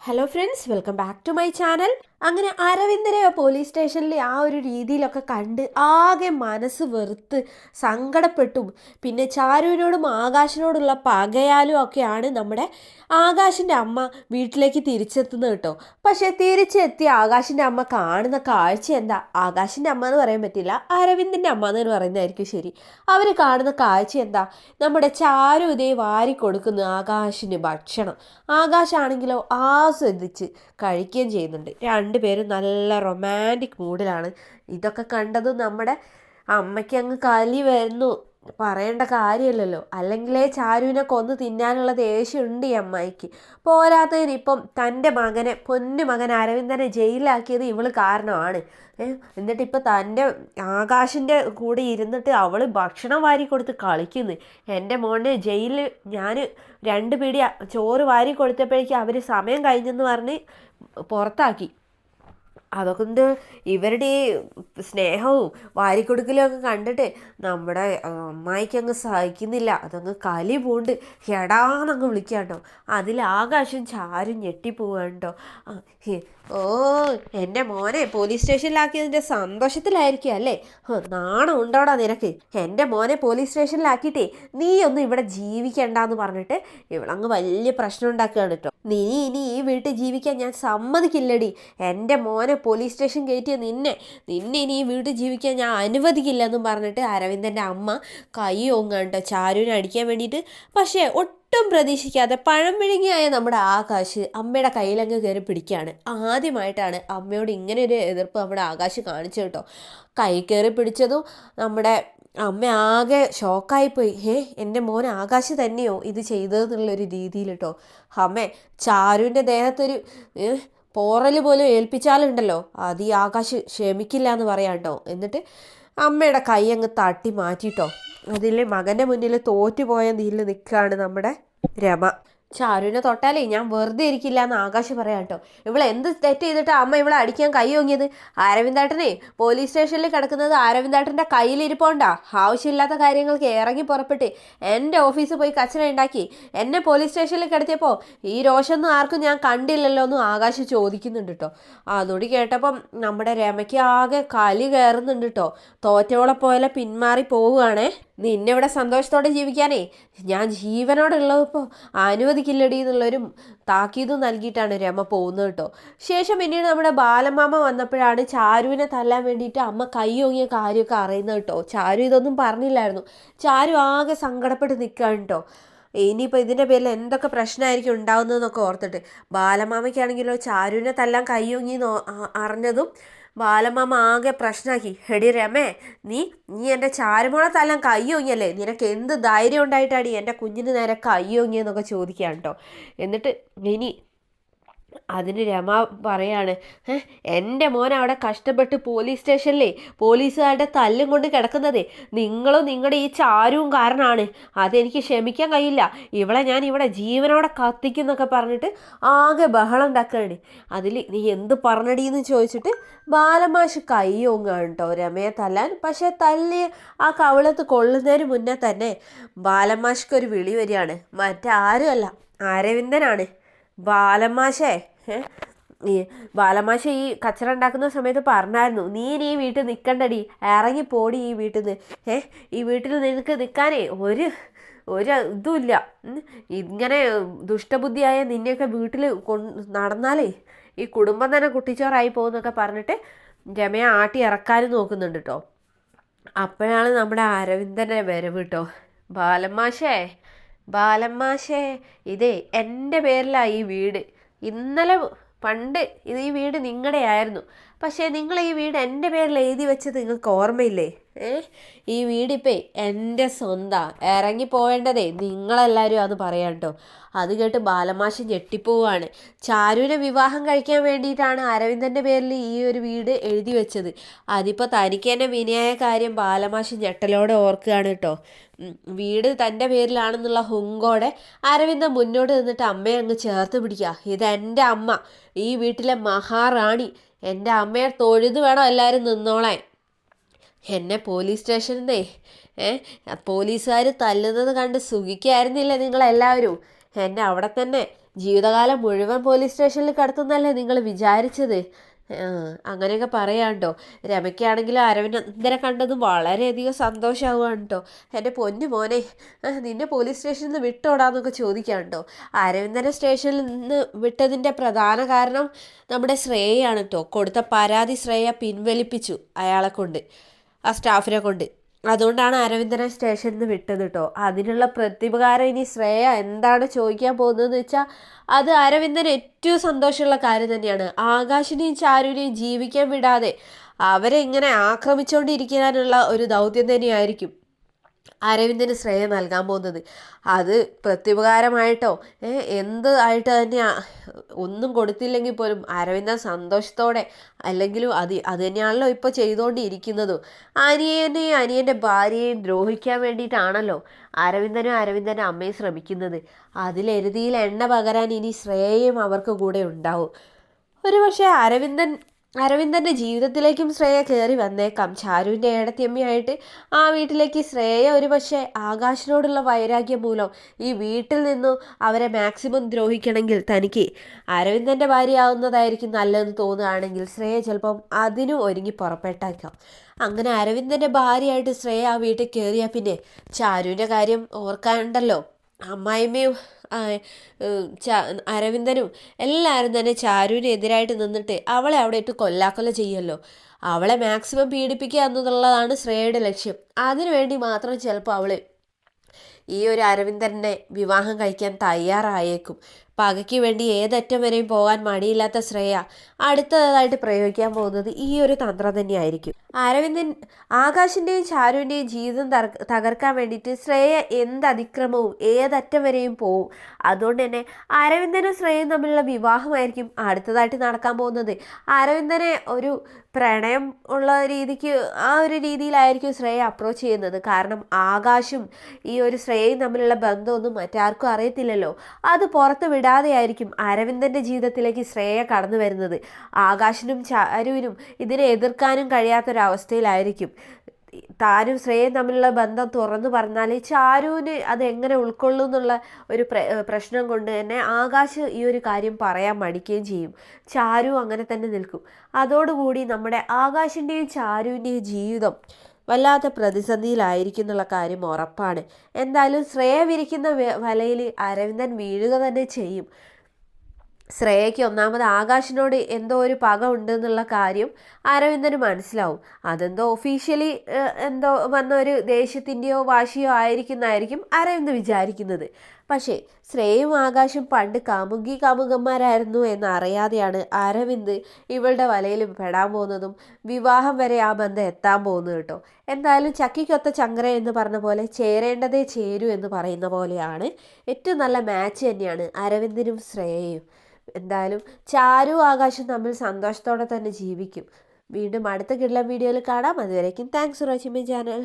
Hello friends, welcome back to my channel. അങ്ങനെ അരവിന്ദനെ police സ്റ്റേഷനിൽ ആ ഒരു രീതിയിലൊക്കെ കണ്ട് ആകെ മനസ്സ് വെറുത്ത് സങ്കടപ്പെട്ടും പിന്നെ ചാരുവിനോടും ആകാശിനോടുള്ള പകയാലും ഒക്കെയാണ് നമ്മുടെ ആകാശിൻ്റെ അമ്മ വീട്ടിലേക്ക് തിരിച്ചെത്തുന്നത് കേട്ടോ. പക്ഷേ തിരിച്ചെത്തിയ ആകാശിൻ്റെ അമ്മ കാണുന്ന കാഴ്ച എന്താ? ആകാശിൻ്റെ അമ്മ എന്ന് പറയാൻ പറ്റില്ല, അരവിന്ദൻ്റെ അമ്മ എന്ന് പറയുന്നതായിരിക്കും ശരി. അവർ കാണുന്ന കാഴ്ച എന്താ? നമ്മുടെ ചാരു ഇതേ വാരി കൊടുക്കുന്നു ആകാശിന് ഭക്ഷണം. ആകാശാണെങ്കിലോ ആസ്വദിച്ച് കഴിക്കുകയും ചെയ്യുന്നുണ്ട്. രണ്ടുപേരും നല്ല റൊമാൻറ്റിക് മൂഡിലാണ്. ഇതൊക്കെ കണ്ടതും നമ്മുടെ അമ്മയ്ക്ക് അങ്ങ് കലി വരുന്നു, പറയേണ്ട കാര്യമില്ലല്ലോ. അല്ലെങ്കിലേ ചാരുവിനെ കൊന്ന് തിന്നാനുള്ള ദേഷ്യമുണ്ട് ഈ അമ്മായിക്ക്. പോരാത്തതിന് ഇപ്പം തൻ്റെ മകനെ, പൊന്നു മകൻ അരവിന്ദനെ ജയിലിലാക്കിയത് ഇവള് കാരണമാണ്. എന്നിട്ട് ഇപ്പം തൻ്റെ ആകാശിൻ്റെ കൂടെ ഇരുന്നിട്ട് അവൾ ഭക്ഷണം വാരി കൊടുത്ത് കളിക്കുന്നു. എൻ്റെ മോനെ ജയിലിൽ ഞാൻ 2 പിടി ചോറ് വാരി കൊടുത്തപ്പോഴേക്കും അവർ സമയം കഴിഞ്ഞെന്ന് പറഞ്ഞ് പുറത്താക്കി. അതൊക്കെ ഇവരുടെ ഈ സ്നേഹവും വാരിക്കൊടുക്കലും ഒക്കെ കണ്ടിട്ട് നമ്മുടെ അമ്മായിക്ക് അങ്ങ് സഹിക്കുന്നില്ല. അതങ്ങ് കലി പൂണ്ട് എടാന്നങ്ങ് വിളിക്കുക കേട്ടോ. അതിൽ ആകാശം ചാരും ഞെട്ടിപ്പോവാണ് കേട്ടോ. ഓ, എൻ്റെ മോനെ പോലീസ് സ്റ്റേഷനിലാക്കിയതിൻ്റെ സന്തോഷത്തിലായിരിക്കും അല്ലേ? നാണം ഉണ്ടോടാ നിനക്ക്? എൻ്റെ മോനെ പോലീസ് സ്റ്റേഷനിലാക്കിയിട്ടേ നീ ഒന്നും ഇവിടെ ജീവിക്കണ്ടെന്ന് പറഞ്ഞിട്ട് ഇവളങ്ങ് വലിയ പ്രശ്നം ഉണ്ടാക്കുകയാണ് കേട്ടോ. നീ ഇനി ഈ വീട്ടിൽ ജീവിക്കാൻ ഞാൻ സമ്മതിക്കില്ലടി. എൻ്റെ മോനെ പോലീസ് സ്റ്റേഷൻ കയറ്റിയ നിന്നെ ഇനി ഈ വീട്ടിൽ ജീവിക്കാൻ ഞാൻ അനുവദിക്കില്ല എന്നും പറഞ്ഞിട്ട് അരവിന്ദൻ്റെ അമ്മ കൈ ഓങ്ങാണ്ടോ ചാരുവിനെ അടിക്കാൻ വേണ്ടിയിട്ട്. പക്ഷേ ഒട്ടും പ്രതീക്ഷിക്കാതെ പഴം വിഴുങ്ങിയായ നമ്മുടെ ആകാശ് അമ്മയുടെ കയ്യിലങ്ങ് കയറി പിടിക്കുകയാണ്. ആദ്യമായിട്ടാണ് അമ്മയോട് ഇങ്ങനെ ഒരു എതിർപ്പ് നമ്മുടെ ആകാശ് കാണിച്ചു കേട്ടോ. കൈ കയറി പിടിച്ചതും നമ്മുടെ അമ്മ ആകെ ഷോക്കായിപ്പോയി. എൻ്റെ മോൻ ആകാശ് തന്നെയോ ഇത് ചെയ്തതെന്നുള്ളൊരു രീതിയിൽ കേട്ടോ. അമ്മേ, ചാരുവിൻ്റെ ദേഹത്തൊരു പോറൽ പോലും ഏൽപ്പിച്ചാലുണ്ടല്ലോ അത് ഈ ആകാശ് ക്ഷമിക്കില്ല എന്ന് പറയാം കേട്ടോ. എന്നിട്ട് അമ്മയുടെ കൈ അങ്ങ് തട്ടി മാറ്റിട്ടോ. അതിൽ മകൻ്റെ മുന്നിൽ തോറ്റുപോയ നീലിൽ നിൽക്കുകയാണ് നമ്മുടെ രമ. ചാരുവിനെ തൊട്ടാലേ ഞാൻ വെറുതെ ഇരിക്കില്ല എന്ന് ആകാശ് പറയാം കേട്ടോ. ഇവളെ എന്ത് തെറ്റ് ചെയ്തിട്ട് അമ്മ ഇവളെ അടിക്കാൻ കൈ ഓങ്ങിയത്? അരവിന്ദേട്ടനെ പോലീസ് സ്റ്റേഷനിൽ കിടക്കുന്നത് അരവിന്ദേട്ടൻ്റെ കയ്യിലിരിപ്പോണ്ടാ. ആവശ്യമില്ലാത്ത കാര്യങ്ങൾക്ക് ഇറങ്ങി പുറപ്പെട്ട് എൻ്റെ ഓഫീസിൽ പോയി കച്ചറ ഉണ്ടാക്കി എന്നെ പോലീസ് സ്റ്റേഷനിൽ കിടത്തിയപ്പോൾ ഈ രോഷമൊന്നും ആർക്കും ഞാൻ കണ്ടില്ലല്ലോ എന്നും ആകാശ് ചോദിക്കുന്നുണ്ട് കേട്ടോ. അതോട് കേട്ടപ്പം നമ്മുടെ രമയ്ക്ക് ആകെ കലി കയറുന്നുണ്ട് കേട്ടോ. തോറ്റവളെ പോലെ പിന്മാറി പോവുകയാണേ. നിന്നെ ഇവിടെ സന്തോഷത്തോടെ ജീവിക്കാനേ ഞാൻ ജീവനോടുള്ളപ്പോൾ അനുവദിക്കില്ലടി എന്നുള്ളൊരു താക്കീതും നൽകിയിട്ടാണ് രമ പോകുന്നത് കേട്ടോ. ശേഷം പിന്നീട് നമ്മുടെ ബാലമാമ വന്നപ്പോഴാണ് ചാരുവിനെ തല്ലാൻ വേണ്ടിയിട്ട് അമ്മ കൈ ഓങ്ങിയ കാര്യമൊക്കെ അറിയുന്നത് കേട്ടോ. ചാരു ഇതൊന്നും പറഞ്ഞില്ലായിരുന്നു. ചാരു ആകെ സങ്കടപ്പെട്ട് നിൽക്കുകയാണ് കേട്ടോ. ഇനിയിപ്പോൾ ഇതിൻ്റെ പേരിൽ എന്തൊക്കെ പ്രശ്നമായിരിക്കും ഉണ്ടാകുന്നതെന്നൊക്കെ ഓർത്തിട്ട്. ബാലമാമയ്ക്കാണെങ്കിലോ ചാരുവിനെ തല്ലാൻ കൈ ഓങ്ങി അറിഞ്ഞതും ബാലമാമ ആകെ പ്രശ്നമാക്കി. എടി രമേ, നീ എൻ്റെ ചാരുമോളെ തല്ലാൻ കയ്യോങ്ങിയല്ലേ? നിനക്ക് എന്ത് ധൈര്യം ഉണ്ടായിട്ടാടി എൻ്റെ കുഞ്ഞിന് നേരെ കയ്യോങ്ങിയെന്നൊക്കെ ചോദിക്കുകയാണ് കേട്ടോ. എന്നിട്ട് ഇനി അതിന് രമ പറയാണ്, എൻ്റെ മോൻ അവിടെ കഷ്ടപ്പെട്ട് പോലീസ് സ്റ്റേഷനിലേ പോലീസുകാരുടെ തല്ലും കൊണ്ട് കിടക്കുന്നതേ നിങ്ങളും നിങ്ങളുടെ ഈ ചാരുവും കാരണമാണ്. അതെനിക്ക് ക്ഷമിക്കാൻ കഴിയില്ല. ഇവളെ ഞാൻ ഇവിടെ ജീവനോടെ കത്തിക്കുന്നൊക്കെ പറഞ്ഞിട്ട് ആകെ ബഹളം ഉണ്ടാക്കുകയാണ്. അതിൽ നീ എന്ത് പറഞ്ഞടീന്ന് ചോദിച്ചിട്ട് ബാലമാഷ് കൈ ഓങ്ങാണ് കേട്ടോ രമയെ തല്ലാൻ. പക്ഷേ തല്ലി ആ കവിളത്ത് കൊള്ളുന്നതിന് മുന്നേ തന്നെ ബാലമാഷ്ക്കൊരു വിളി വരികയാണ്. മറ്റാരുമല്ല, അരവിന്ദനാണ്. ബാലമാഷേ, ഈ ബാലമാഷ ഈ കച്ചറ ഉണ്ടാക്കുന്ന സമയത്ത് പറഞ്ഞായിരുന്നു, നീ ഇനി ഈ വീട്ടിൽ നിൽക്കണ്ടടി, ഇറങ്ങിപ്പോടി ഈ വീട്ടിൽ നിന്ന്. ഈ വീട്ടിൽ നിനക്ക് നിൽക്കാനേ ഒരു ഇതുമില്ല. ഇങ്ങനെ ദുഷ്ടബുദ്ധിയായ നിന്നെയൊക്കെ വീട്ടിൽ നടന്നാലേ ഈ കുടുംബം തന്നെ കുട്ടിച്ചോറായി പോകുന്നൊക്കെ പറഞ്ഞിട്ട് രമയെ ആട്ടി ഇറക്കാനും നോക്കുന്നുണ്ട് കേട്ടോ. അപ്പോഴാണ് നമ്മുടെ അരവിന്ദൻ്റെ വരവ് കേട്ടോ. ബാലമാഷേ, ഇതേ എൻ്റെ പേരിലാണ് ഈ വീട്. ഇന്നലെ പണ്ട് ഈ വീട് നിങ്ങളുടെ ആയിരുന്നു. പക്ഷേ നിങ്ങൾ ഈ വീട് എൻ്റെ പേരിൽ എഴുതി വെച്ചത് നിങ്ങൾക്ക് ഓർമ്മയില്ലേ? ഈ വീടിപ്പേ എൻ്റെ സ്വന്തം. ഇറങ്ങിപ്പോവേണ്ടതേ നിങ്ങളെല്ലാവരും അത് പറയാം കേട്ടോ. അത് കേട്ട് ബാലമാഷ് ഞെട്ടിപ്പോവാണ്. ചാരുവിനെ വിവാഹം കഴിക്കാൻ വേണ്ടിയിട്ടാണ് അരവിന്ദൻ്റെ പേരിൽ ഈ ഒരു വീട് എഴുതി വെച്ചത്. അതിപ്പോൾ തനിക്ക് തന്നെ വിനയായ കാര്യം ബാലമാഷ് ഞെട്ടലോടെ ഓർക്കുകയാണ് കേട്ടോ. വീട് തൻ്റെ പേരിലാണെന്നുള്ള ഹുങ്കോടെ അരവിന്ദൻ മുന്നോട്ട് നിന്നിട്ട് അമ്മയെ അങ്ങ് ചേർത്ത് പിടിക്കുക. ഇതെൻ്റെ അമ്മ, ഈ വീട്ടിലെ മഹാറാണി. എൻ്റെ അമ്മയെ തൊഴുത് വേണം എല്ലാവരും നിന്നോളാൻ. എന്നെ പോലീസ് സ്റ്റേഷനിൽ പോലീസുകാർ തല്ലുന്നത് കണ്ട് സുഖിക്കായിരുന്നില്ല നിങ്ങളെല്ലാവരും. എന്നെ അവിടെ തന്നെ ജീവിതകാലം മുഴുവൻ പോലീസ് സ്റ്റേഷനിൽ കിടത്തുന്നല്ലേ നിങ്ങൾ വിചാരിച്ചത്? അങ്ങനെയൊക്കെ പറയാണ്ടോ. രമയ്ക്കാണെങ്കിലും അരവിന്ദനെ കണ്ടതും വളരെയധികം സന്തോഷമാവുകയാണ് കേട്ടോ. എൻ്റെ പൊന്നു മോനെ, നിന്നെ പോലീസ് സ്റ്റേഷനിൽ നിന്ന് വിട്ടോടാന്നൊക്കെ ചോദിക്കാണ്ടോ. അരവിന്ദനെ സ്റ്റേഷനിൽ നിന്ന് വിട്ടതിൻ്റെ പ്രധാന കാരണം നമ്മുടെ ശ്രേയയാണ് കേട്ടോ. കൊടുത്ത പരാതി ശ്രേയ പിൻവലിപ്പിച്ചു അയാളെ കൊണ്ട്, ആ സ്റ്റാഫിനെ കൊണ്ട്. അതുകൊണ്ടാണ് അരവിന്ദനെ സ്റ്റേഷനിൽ നിന്ന് വിട്ടത് കേട്ടോ. അതിനുള്ള പ്രത്യുപകാരം ഇനി ശ്രേയ എന്താണ് ചോദിക്കാൻ പോകുന്നതെന്ന് വെച്ചാൽ അത് അരവിന്ദന് ഏറ്റവും സന്തോഷമുള്ള കാര്യം തന്നെയാണ്. ആകാശിനെയും ചാരുവിനെയും ജീവിക്കാൻ വിടാതെ അവരെ ഇങ്ങനെ ആക്രമിച്ചുകൊണ്ടിരിക്കാനുള്ള ഒരു ദൗത്യം തന്നെയായിരിക്കും അരവിന്ദന് ശ്രേയ നൽകാൻ പോകുന്നത്. അത് പ്രത്യുപകാരമായിട്ടോ എന്ത് ആയിട്ട് തന്നെയാ, ഒന്നും കൊടുത്തില്ലെങ്കിൽ പോലും അരവിന്ദൻ സന്തോഷത്തോടെ, അല്ലെങ്കിലും അത് തന്നെയാണല്ലോ ഇപ്പോൾ ചെയ്തുകൊണ്ടിരിക്കുന്നതും. അനിയനെയും അനിയൻ്റെ ഭാര്യയെയും ദ്രോഹിക്കാൻ വേണ്ടിയിട്ടാണല്ലോ അരവിന്ദനും അരവിന്ദൻ്റെ അമ്മയും ശ്രമിക്കുന്നത്. അതിലെരുതിയിൽ എണ്ണ പകരാൻ ഇനി ശ്രേയയും അവർക്ക് കൂടെ ഉണ്ടാവും. ഒരുപക്ഷെ അരവിന്ദൻ്റെ ജീവിതത്തിലേക്കും ശ്രേയ കയറി വന്നേക്കാം. ചാരുവിൻ്റെ ഏടത്തിയമ്മയായിട്ട് ആ വീട്ടിലേക്ക് ശ്രേയ ഒരുപക്ഷെ ആകാശിനോടുള്ള വൈരാഗ്യം മൂലം ഈ വീട്ടിൽ നിന്നും അവരെ മാക്സിമം ദ്രോഹിക്കണമെങ്കിൽ തനിക്ക് അരവിന്ദൻ്റെ ഭാര്യയാവുന്നതായിരിക്കും നല്ലതെന്ന് തോന്നുകയാണെങ്കിൽ ശ്രേയ ചിലപ്പം അതിനും ഒരുങ്ങി പുറപ്പെട്ടേക്കാം. അങ്ങനെ അരവിന്ദൻ്റെ ഭാര്യയായിട്ട് ശ്രേയ ആ വീട്ടിൽ കയറിയാൽ പിന്നെ ചാരുവിൻ്റെ കാര്യം ഓർക്കാനുണ്ടല്ലോ. അമ്മായിമ്മയും അരവിന്ദനും എല്ലാവരും തന്നെ ചാരുവിനെതിരായിട്ട് നിന്നിട്ട് അവളെ അവിടെ ഇട്ട് കൊല്ലാക്കൊല്ല ചെയ്യല്ലോ. അവളെ മാക്സിമം പീഡിപ്പിക്കുക എന്നുള്ളതാണ് ശ്രേയയുടെ ലക്ഷ്യം. അതിനുവേണ്ടി മാത്രം ചിലപ്പോൾ അവൾ ഈ ഒരു അരവിന്ദനെ വിവാഹം കഴിക്കാൻ തയ്യാറായേക്കും. പകയ്ക്ക് വേണ്ടി ഏതറ്റം വരെയും പോകാൻ മടിയില്ലാത്ത ശ്രേയ അടുത്തതായിട്ട് പ്രയോഗിക്കാൻ പോകുന്നത് ഈ ഒരു തന്ത്രം തന്നെയായിരിക്കും. ആകാശിൻ്റെയും ചാരുവിൻ്റെയും ജീവിതം തകർക്കാൻ വേണ്ടിയിട്ട് ശ്രേയ എന്ത് അതിക്രമവും ഏതറ്റം വരെയും പോവും. അതുകൊണ്ട് തന്നെ അരവിന്ദനും ശ്രേയയും തമ്മിലുള്ള വിവാഹമായിരിക്കും അടുത്തതായിട്ട് നടക്കാൻ പോകുന്നത്. അരവിന്ദനെ ഒരു പ്രണയം ഉള്ള രീതിക്ക് ആ ഒരു രീതിയിലായിരിക്കും ശ്രേയ അപ്രോച്ച് ചെയ്യുന്നത്. കാരണം ആകാശും ഈ ഒരു ശ്രേയയും തമ്മിലുള്ള ബന്ധമൊന്നും മറ്റാർക്കും അറിയത്തില്ലല്ലോ. അത് പുറത്ത് വിടാതെയായിരിക്കും അരവിന്ദൻ്റെ ജീവിതത്തിലേക്ക് ശ്രേയ കടന്നു വരുന്നത്. ആകാശിനും ചാരുവിനും ഇതിനെ എതിർക്കാനും കഴിയാത്തൊരവസ്ഥയിലായിരിക്കും. താനും ശ്രേയയും തമ്മിലുള്ള ബന്ധം തുറന്നു പറഞ്ഞാൽ ചാരുവിന് അത് എങ്ങനെ ഉൾക്കൊള്ളും എന്നുള്ള ഒരു പ്രശ്നം കൊണ്ട് തന്നെ ആകാശ് ഈ ഒരു കാര്യം പറയാൻ മടിക്കുകയും ചെയ്യും. ചാരു അങ്ങനെ തന്നെ നിൽക്കും. അതോടുകൂടി നമ്മുടെ ആകാശിൻ്റെയും ചാരുവിൻ്റെയും ജീവിതം വല്ലാത്ത പ്രതിസന്ധിയിലായിരിക്കും എന്നുള്ള കാര്യം ഉറപ്പാണ്. എന്തായാലും ശ്രേയ വിരിക്കുന്ന വലയിൽ അരവിന്ദൻ വീഴുക തന്നെ ചെയ്യും. ശ്രേയയ്ക്ക് ഒന്നാമത് ആകാശിനോട് എന്തോ ഒരു പക ഉണ്ടെന്നുള്ള കാര്യം അരവിന്ദന് മനസ്സിലാവും. അതെന്തോ ഒഫീഷ്യലി എന്തോ വന്ന ഒരു ദേഷ്യത്തിൻ്റെയോ വാശിയോ ആയിരിക്കുന്നതായിരിക്കും അരവിന്ദ് വിചാരിക്കുന്നത്. പക്ഷേ ശ്രേയയും ആകാശും പണ്ട് കാമുകന്മാരായിരുന്നു എന്നറിയാതെയാണ് അരവിന്ദ് ഇവളുടെ വലയിൽ പെടാൻ പോകുന്നതും വിവാഹം വരെ ആ ബന്ധം എത്താൻ പോകുന്നത് കേട്ടോ. എന്തായാലും ചക്കിക്കൊത്ത ചങ്കര എന്ന് പറഞ്ഞ പോലെ ചേരേണ്ടതേ ചേരൂ എന്ന് പറയുന്ന പോലെയാണ്. ഏറ്റവും നല്ല മാച്ച് തന്നെയാണ് അരവിന്ദിനും ശ്രേയയും. എന്തായാലും ചാരു ആകാശം തമ്മിൽ സന്തോഷത്തോടെ തന്നെ ജീവിക്കും. വീണ്ടും അടുത്ത കിടലൻ വീഡിയോയിൽ കാണാം. അതുവരേക്കും thanks for watching my channel.